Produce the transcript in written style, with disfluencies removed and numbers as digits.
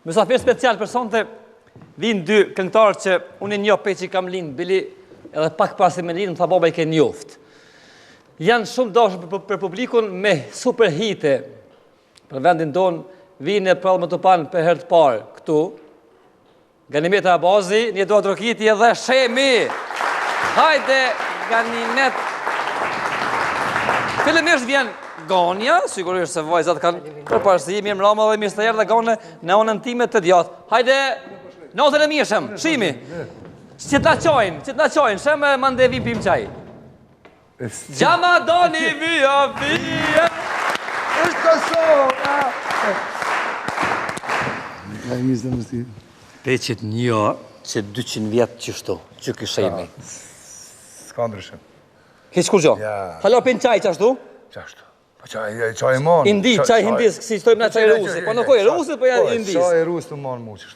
Mysafir special për sonte, vinë dy këngëtarë që unë një pe që kam linë, bili edhe pak pasi me linë, më tha baba i ke njoft. Janë shumë dashur për publikun me super hite. Për vendin tonë, vinë e prallë më të panë për herë të parë këtu. Ganimet Abazi, një doa Drokiti edhe Shemi. Hajde, Ganimet. Fillimisht vjen Ganja, sigurisht se vajzat kanë përparësi, mirë mbrëma dhe mirë të erdhe Gane në onën time të djathtë. Hajde, natën e mirëshëm, Shimi. Që ta qojnë, shemë mande vim pim qaj. Gjama doni via. Është Kosovë. Peqit një që 200 vjetë qështu, që këshemi. Ska ndryshim. Heq kur gjo? Halo pin qaj qashtu? Qashtu. Po qaj e monë. Indi, qaj hindis, si stojmë na qaj rusi. Po në kojë rusi, po ja indi. Qaj e rusi të monë mu qështu.